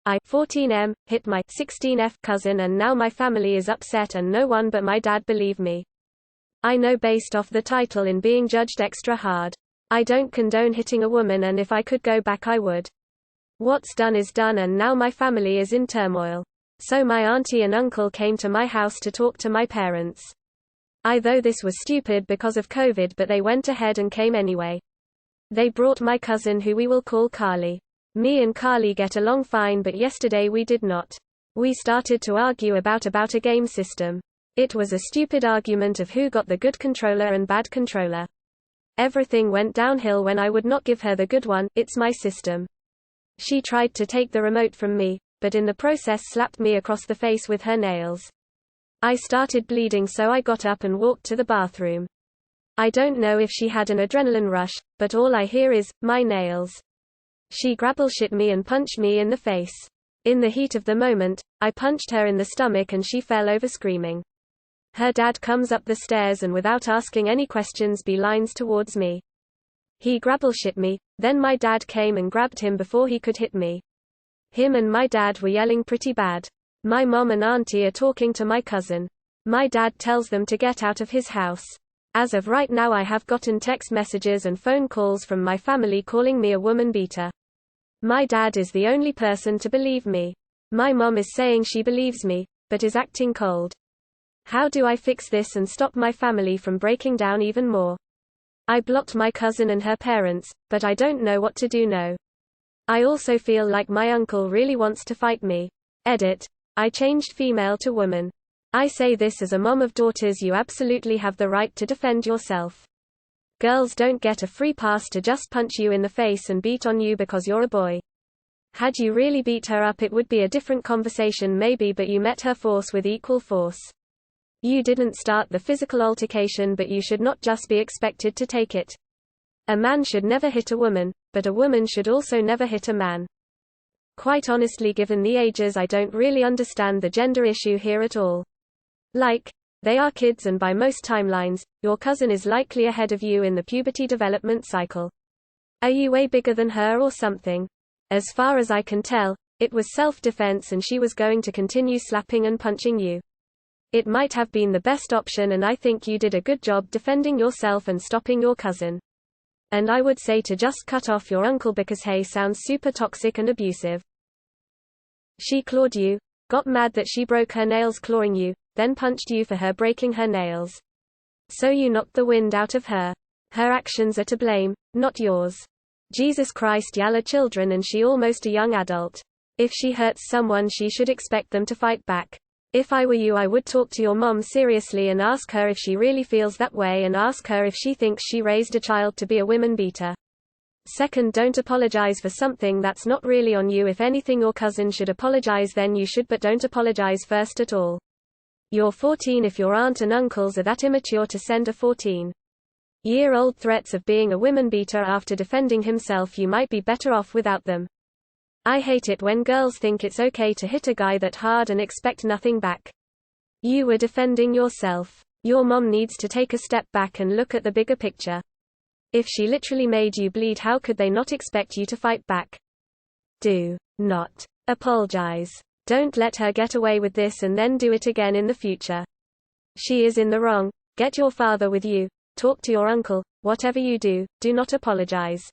I, 14M, hit my 16F cousin and now my family is upset and no one but my dad believe me. I know based off the title in being judged extra hard. I don't condone hitting a woman and if I could go back I would. What's done is done and now my family is in turmoil. So my auntie and uncle came to my house to talk to my parents. I thought this was stupid because of COVID but they went ahead and came anyway. They brought my cousin who we will call Carly. Me and Carly get along fine but yesterday we did not. We started to argue about a game system. It was a stupid argument of who got the good controller and bad controller. Everything went downhill when I would not give her the good one, it's my system. She tried to take the remote from me, but in the process slapped me across the face with her nails. I started bleeding so I got up and walked to the bathroom. I don't know if she had an adrenaline rush, but all I hear is, my nails. She grappleshit me and punched me in the face. In the heat of the moment, I punched her in the stomach and she fell over screaming. Her dad comes up the stairs and without asking any questions beelines towards me. He grappleshit me, then my dad came and grabbed him before he could hit me. Him and my dad were yelling pretty bad. My mom and auntie are talking to my cousin. My dad tells them to get out of his house. As of right now I have gotten text messages and phone calls from my family calling me a woman beater. My dad is the only person to believe me. My mom is saying she believes me, but is acting cold. How do I fix this and stop my family from breaking down even more? I blocked my cousin and her parents, but I don't know what to do now. I also feel like my uncle really wants to fight me. Edit. I changed female to woman. I say this as a mom of daughters, you absolutely have the right to defend yourself. Girls don't get a free pass to just punch you in the face and beat on you because you're a boy. Had you really beat her up it would be a different conversation maybe, but you met her force with equal force. You didn't start the physical altercation but you should not just be expected to take it. A man should never hit a woman, but a woman should also never hit a man. Quite honestly, given the ages, I don't really understand the gender issue here at all. Like, they are kids and by most timelines, your cousin is likely ahead of you in the puberty development cycle. Are you way bigger than her or something? As far as I can tell, it was self-defense and she was going to continue slapping and punching you. It might have been the best option and I think you did a good job defending yourself and stopping your cousin. And I would say to just cut off your uncle because he sounds super toxic and abusive. She clawed you, got mad that she broke her nails clawing you, then punched you for her breaking her nails. So you knocked the wind out of her. Her actions are to blame, not yours. Jesus Christ, y'all are children and she almost a young adult. If she hurts someone she should expect them to fight back. If I were you I would talk to your mom seriously and ask her if she really feels that way and ask her if she thinks she raised a child to be a woman beater. Second, don't apologize for something that's not really on you. If anything your cousin should apologize then you should, but don't apologize first at all. You're 14. If your aunt and uncles are that immature to send a 14-year-old threats of being a woman beater after defending himself, you might be better off without them. I hate it when girls think it's okay to hit a guy that hard and expect nothing back. You were defending yourself. Your mom needs to take a step back and look at the bigger picture. If she literally made you bleed, how could they not expect you to fight back? Do not apologize. Don't let her get away with this and then do it again in the future. She is in the wrong. Get your father with you. Talk to your uncle. Whatever you do, do not apologize.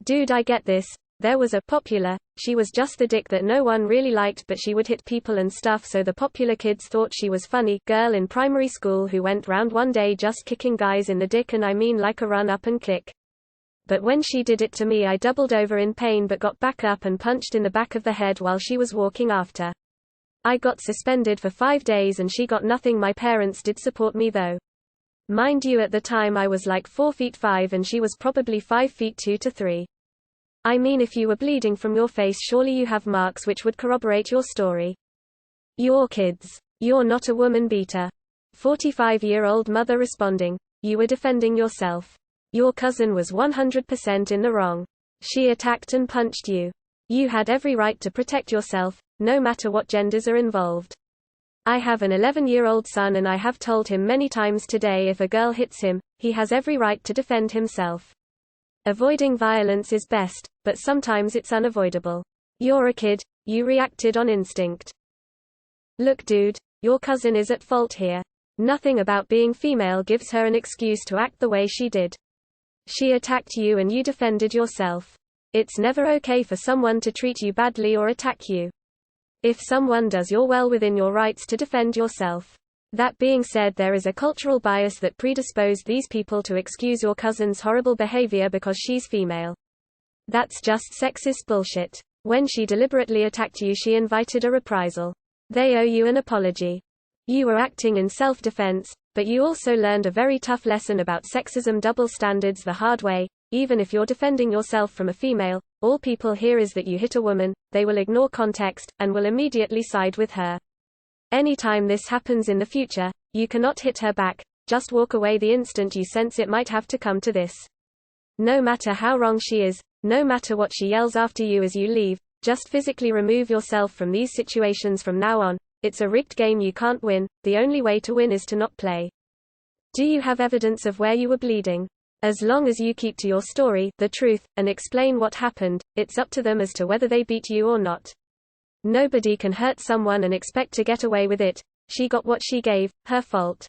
Dude, I get this. There was a popular, she was just the dick that no one really liked but she would hit people and stuff so the popular kids thought she was funny girl in primary school who went round one day just kicking guys in the dick, and I mean like a run up and kick. But when she did it to me I doubled over in pain but got back up and punched in the back of the head while she was walking after. I got suspended for 5 days and she got nothing. My parents did support me though. Mind you, at the time I was like 4 feet 5 and she was probably 5 feet 2 to 3. I mean, if you were bleeding from your face surely you have marks which would corroborate your story. You're kids. You're not a woman beater. 45-year-old mother responding. You were defending yourself. Your cousin was 100% in the wrong. She attacked and punched you. You had every right to protect yourself, no matter what genders are involved. I have an 11-year-old son and I have told him many times today if a girl hits him, he has every right to defend himself. Avoiding violence is best, but sometimes it's unavoidable. You're a kid, you reacted on instinct. Look dude, your cousin is at fault here. Nothing about being female gives her an excuse to act the way she did. She attacked you and you defended yourself. It's never okay for someone to treat you badly or attack you. If someone does, you're well within your rights to defend yourself. That being said, there is a cultural bias that predisposed these people to excuse your cousin's horrible behavior because she's female. That's just sexist bullshit. When she deliberately attacked you, she invited a reprisal. They owe you an apology. You were acting in self-defense, but you also learned a very tough lesson about sexism double standards the hard way. Even if you're defending yourself from a female, all people hear is that you hit a woman, they will ignore context, and will immediately side with her. Anytime this happens in the future, you cannot hit her back, just walk away the instant you sense it might have to come to this. No matter how wrong she is, no matter what she yells after you as you leave, just physically remove yourself from these situations from now on. It's a rigged game you can't win, the only way to win is to not play. Do you have evidence of where you were bleeding? As long as you keep to your story, the truth, and explain what happened, it's up to them as to whether they beat you or not. Nobody can hurt someone and expect to get away with it. She got what she gave, her fault.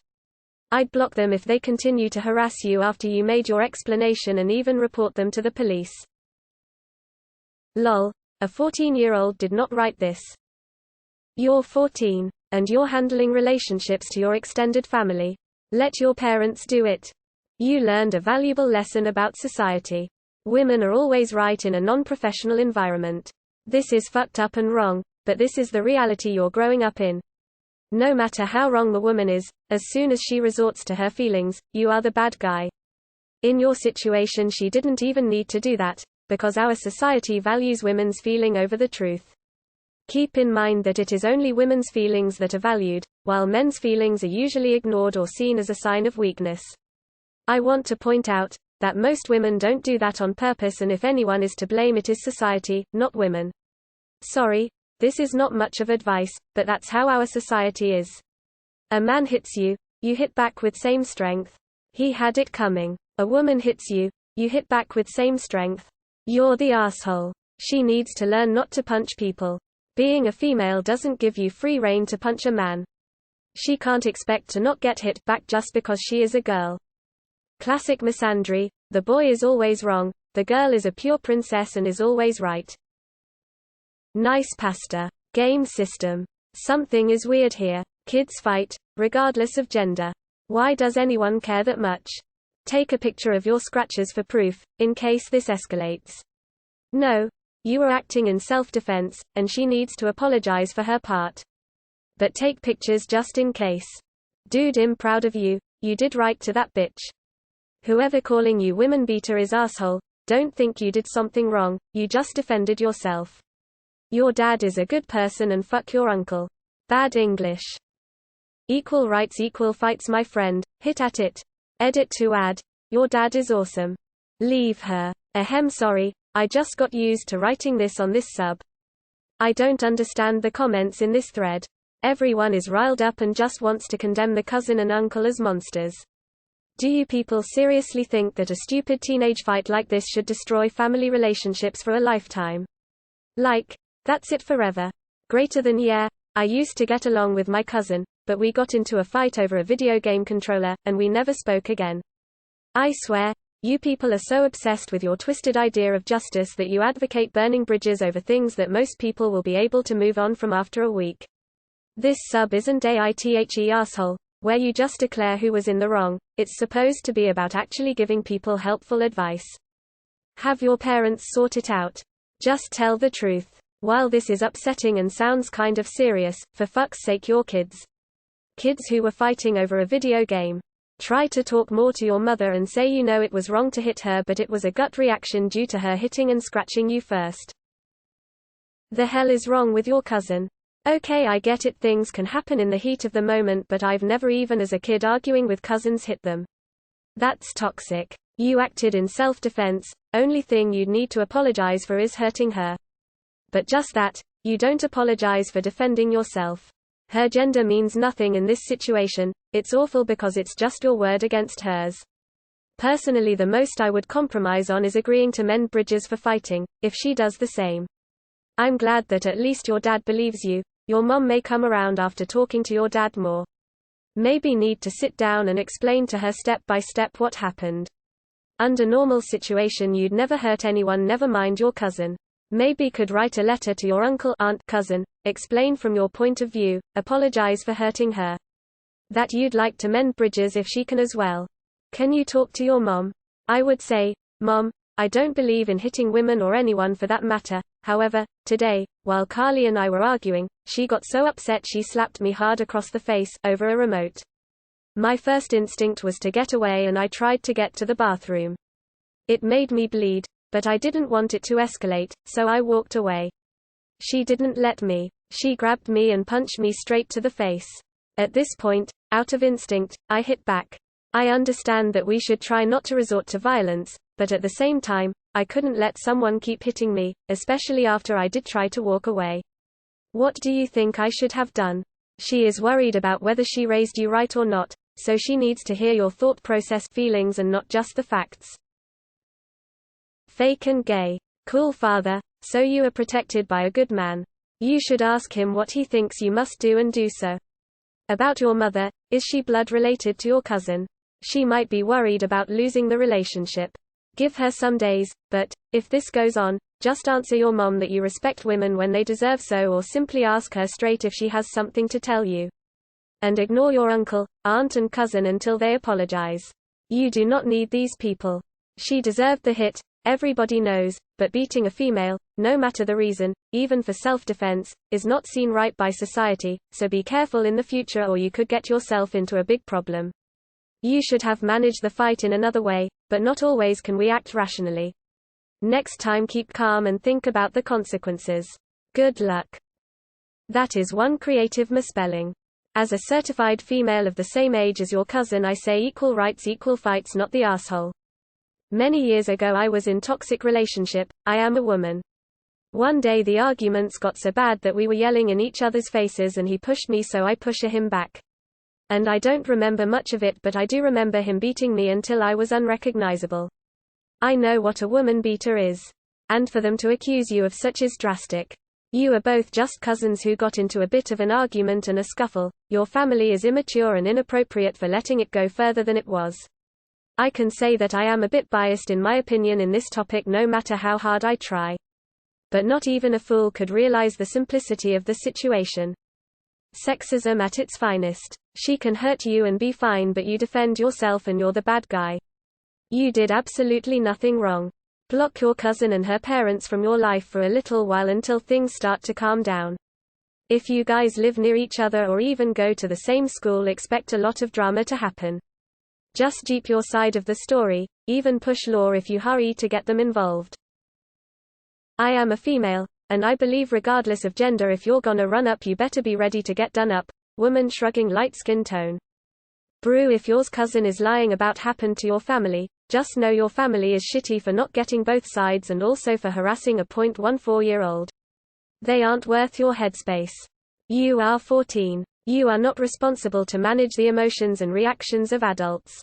I'd block them if they continue to harass you after you made your explanation and even report them to the police. Lol. A 14-year-old did not write this. You're 14, and you're handling relationships to your extended family. Let your parents do it. You learned a valuable lesson about society. Women are always right in a non-professional environment. This is fucked up and wrong, but this is the reality you're growing up in. No matter how wrong the woman is, as soon as she resorts to her feelings, you are the bad guy. In your situation, she didn't even need to do that, because our society values women's feeling over the truth. Keep in mind that it is only women's feelings that are valued, while men's feelings are usually ignored or seen as a sign of weakness. I want to point out that most women don't do that on purpose, and if anyone is to blame, it is society, not women. Sorry, this is not much of advice, but that's how our society is. A man hits you, you hit back with same strength. He had it coming. A woman hits you, you hit back with same strength. You're the asshole. She needs to learn not to punch people. Being a female doesn't give you free rein to punch a man. She can't expect to not get hit back just because she is a girl. Classic misandry, the boy is always wrong, the girl is a pure princess and is always right. Nice pasta. Game system. Something is weird here. Kids fight, regardless of gender. Why does anyone care that much? Take a picture of your scratches for proof, in case this escalates. No. You were acting in self-defense, and she needs to apologize for her part. But take pictures just in case. Dude, I'm proud of you, you did right to that bitch. Whoever calling you women beater is asshole. Don't think you did something wrong, you just defended yourself. Your dad is a good person and fuck your uncle. Bad English. Equal rights, equal fights, my friend, hit at it. Edit to add. Your dad is awesome. Leave her. Ahem, sorry, I just got used to writing this on this sub. I don't understand the comments in this thread. Everyone is riled up and just wants to condemn the cousin and uncle as monsters. Do you people seriously think that a stupid teenage fight like this should destroy family relationships for a lifetime? Like, that's it forever. Greater than yeah, I used to get along with my cousin, but we got into a fight over a video game controller, and we never spoke again. I swear, you people are so obsessed with your twisted idea of justice that you advocate burning bridges over things that most people will be able to move on from after a week. This sub isn't AITHE asshole, where you just declare who was in the wrong. It's supposed to be about actually giving people helpful advice. Have your parents sort it out. Just tell the truth. While this is upsetting and sounds kind of serious, for fuck's sake, your kids. Kids who were fighting over a video game. Try to talk more to your mother and say you know it was wrong to hit her, but it was a gut reaction due to her hitting and scratching you first. The hell is wrong with your cousin? Okay, I get it, things can happen in the heat of the moment, but I've never even as a kid arguing with cousins hit them. That's toxic. You acted in self-defense, only thing you'd need to apologize for is hurting her. But just that, you don't apologize for defending yourself. Her gender means nothing in this situation, it's awful because it's just your word against hers. Personally, the most I would compromise on is agreeing to mend bridges for fighting, if she does the same. I'm glad that at least your dad believes you. Your mom may come around after talking to your dad more. Maybe need to sit down and explain to her step by step what happened. Under normal situation you'd never hurt anyone, never mind your cousin. Maybe could write a letter to your uncle, aunt, cousin, explain from your point of view, apologize for hurting her. That you'd like to mend bridges if she can as well. Can you talk to your mom? I would say, Mom, I don't believe in hitting women or anyone for that matter. However, today, while Carly and I were arguing, she got so upset she slapped me hard across the face over a remote. My first instinct was to get away and I tried to get to the bathroom. It made me bleed, but I didn't want it to escalate, so I walked away. She didn't let me. She grabbed me and punched me straight to the face. At this point, out of instinct, I hit back. I understand that we should try not to resort to violence, but at the same time, I couldn't let someone keep hitting me, especially after I did try to walk away. What do you think I should have done? She is worried about whether she raised you right or not, so she needs to hear your thought process, feelings and not just the facts. Fake and gay. Cool father, so you are protected by a good man. You should ask him what he thinks you must do and do so. About your mother, is she blood related to your cousin? She might be worried about losing the relationship. Give her some days, but, if this goes on, just answer your mom that you respect women when they deserve so, or simply ask her straight if she has something to tell you. And ignore your uncle, aunt and cousin until they apologize. You do not need these people. She deserved the hit, everybody knows, but beating a female, no matter the reason, even for self-defense, is not seen right by society, so be careful in the future or you could get yourself into a big problem. You should have managed the fight in another way, but not always can we act rationally. Next time keep calm and think about the consequences. Good luck. That is one creative misspelling. As a certified female of the same age as your cousin, I say equal rights, equal fights, not the asshole. Many years ago I was in toxic relationship. I am a woman. One day the arguments got so bad that we were yelling in each other's faces and he pushed me, so I pushed him back. And I don't remember much of it, but I do remember him beating me until I was unrecognizable. I know what a woman beater is. And for them to accuse you of such is drastic. You are both just cousins who got into a bit of an argument and a scuffle. Your family is immature and inappropriate for letting it go further than it was. I can say that I am a bit biased in my opinion in this topic, no matter how hard I try. But not even a fool could realize the simplicity of the situation. Sexism at its finest. She can hurt you and be fine, but you defend yourself and you're the bad guy. You did absolutely nothing wrong. Block your cousin and her parents from your life for a little while until things start to calm down. If you guys live near each other or even go to the same school, expect a lot of drama to happen. Just jeep your side of the story, even push law if you hurry to get them involved. I am a female, and I believe regardless of gender, if you're gonna run up you better be ready to get done up. Woman shrugging, light skin tone. Brew, if yours cousin is lying about happened to your family, just know your family is shitty for not getting both sides and also for harassing a 0.14-year-old. They aren't worth your headspace. You are 14. You are not responsible to manage the emotions and reactions of adults.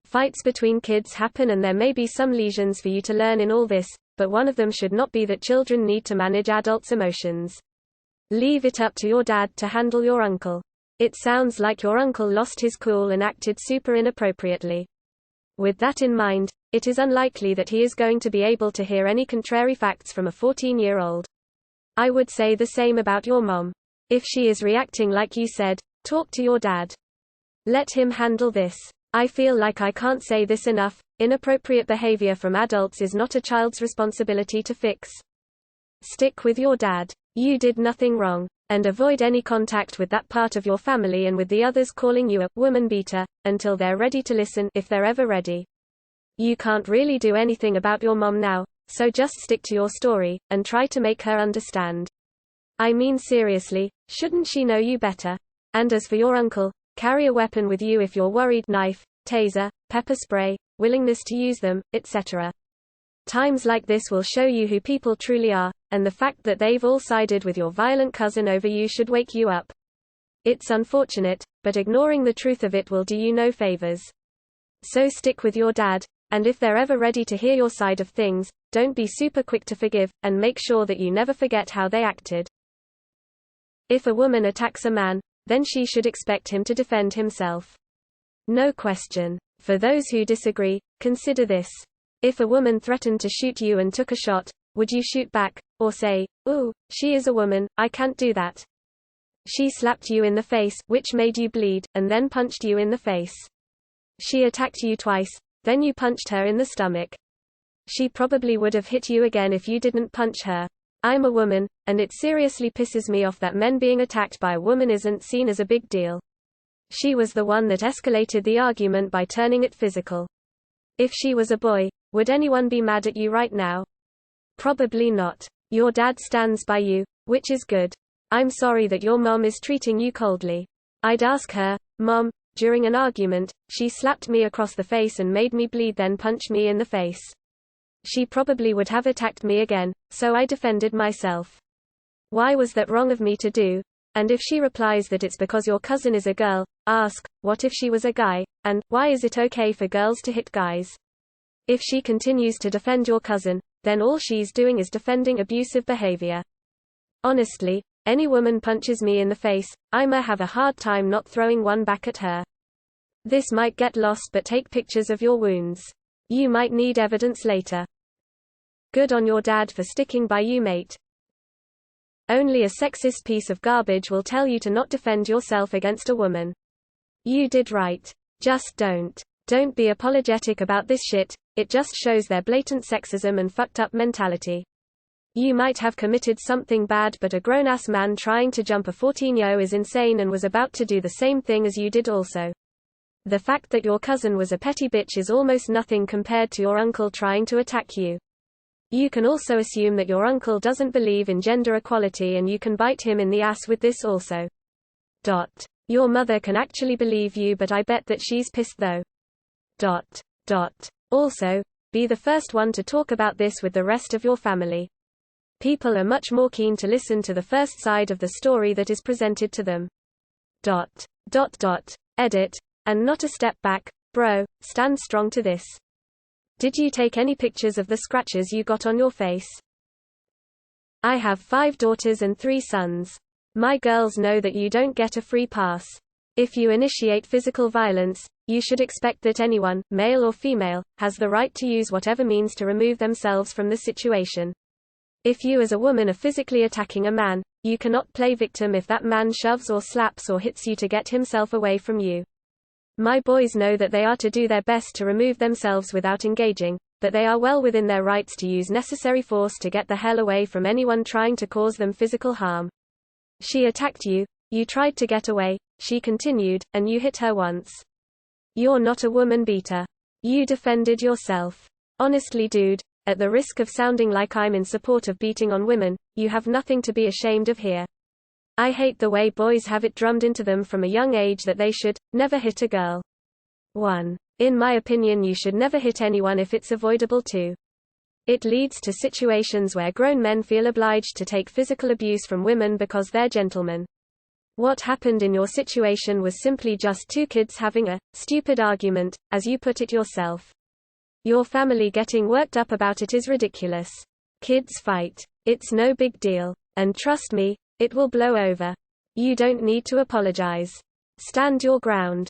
Fights between kids happen and there may be some lessons for you to learn in all this, but one of them should not be that children need to manage adults' emotions. Leave it up to your dad to handle your uncle. It sounds like your uncle lost his cool and acted super inappropriately. With that in mind, it is unlikely that he is going to be able to hear any contrary facts from a 14-year-old. I would say the same about your mom. If she is reacting like you said, talk to your dad. Let him handle this. I feel like I can't say this enough. Inappropriate behavior from adults is not a child's responsibility to fix. Stick with your dad. You did nothing wrong. And avoid any contact with that part of your family and with the others calling you a woman beater, until they're ready to listen, if they're ever ready. You can't really do anything about your mom now, so just stick to your story, and try to make her understand. I mean seriously, shouldn't she know you better? And as for your uncle, carry a weapon with you if you're worried, knife, taser, pepper spray, willingness to use them, etc. Times like this will show you who people truly are, and the fact that they've all sided with your violent cousin over you should wake you up. It's unfortunate, but ignoring the truth of it will do you no favors. So stick with your dad, And if they're ever ready to hear your side of things, don't be super quick to forgive, and make sure that you never forget how they acted. If a woman attacks a man, then she should expect him to defend himself. No question. For those who disagree, consider this. If a woman threatened to shoot you and took a shot, would you shoot back, or say, "Ooh, she is a woman, I can't do that"? She slapped you in the face, which made you bleed, and then punched you in the face. She attacked you twice, then you punched her in the stomach. She probably would have hit you again if you didn't punch her. I'm a woman, and it seriously pisses me off that men being attacked by a woman isn't seen as a big deal. She was the one that escalated the argument by turning it physical. If she was a boy, would anyone be mad at you right now? Probably not. Your dad stands by you, which is good. I'm sorry that your mom is treating you coldly. I'd ask her, "Mom, during an argument, she slapped me across the face and made me bleed, then punched me in the face." She probably would have attacked me again, so I defended myself. Why was that wrong of me to do? And if she replies that it's because your cousin is a girl, ask, what if she was a guy, and why is it okay for girls to hit guys? If she continues to defend your cousin, then all she's doing is defending abusive behavior. Honestly, any woman punches me in the face, I'ma have a hard time not throwing one back at her. This might get lost, but take pictures of your wounds. You might need evidence later. Good on your dad for sticking by you, mate. Only a sexist piece of garbage will tell you to not defend yourself against a woman. You did right. Just don't. Don't be apologetic about this shit, it just shows their blatant sexism and fucked up mentality. You might have committed something bad, but a grown-ass man trying to jump a 14-year-old is insane and was about to do the same thing as you did also. The fact that your cousin was a petty bitch is almost nothing compared to your uncle trying to attack you. You can also assume that your uncle doesn't believe in gender equality, and you can bite him in the ass with this also. Your mother can actually believe you, but I bet that she's pissed though. Also, be the first one to talk about this with the rest of your family. People are much more keen to listen to the first side of the story that is presented to them. Edit. And not a step back, bro, stand strong to this. Did you take any pictures of the scratches you got on your face? I have 5 daughters and 3 sons. My girls know that you don't get a free pass. If you initiate physical violence, you should expect that anyone, male or female, has the right to use whatever means to remove themselves from the situation. If you as a woman are physically attacking a man, you cannot play victim if that man shoves or slaps or hits you to get himself away from you. My boys know that they are to do their best to remove themselves without engaging, but they are well within their rights to use necessary force to get the hell away from anyone trying to cause them physical harm. She attacked you, you tried to get away, she continued, and you hit her once. You're not a woman beater. You defended yourself. Honestly, dude, at the risk of sounding like I'm in support of beating on women, you have nothing to be ashamed of here. I hate the way boys have it drummed into them from a young age that they should never hit a girl. 1. In my opinion, you should never hit anyone if it's avoidable. 2. It leads to situations where grown men feel obliged to take physical abuse from women because they're gentlemen. What happened in your situation was simply just 2 kids having a stupid argument, as you put it yourself. Your family getting worked up about it is ridiculous. Kids fight. It's no big deal. And trust me, it will blow over. You don't need to apologize. Stand your ground.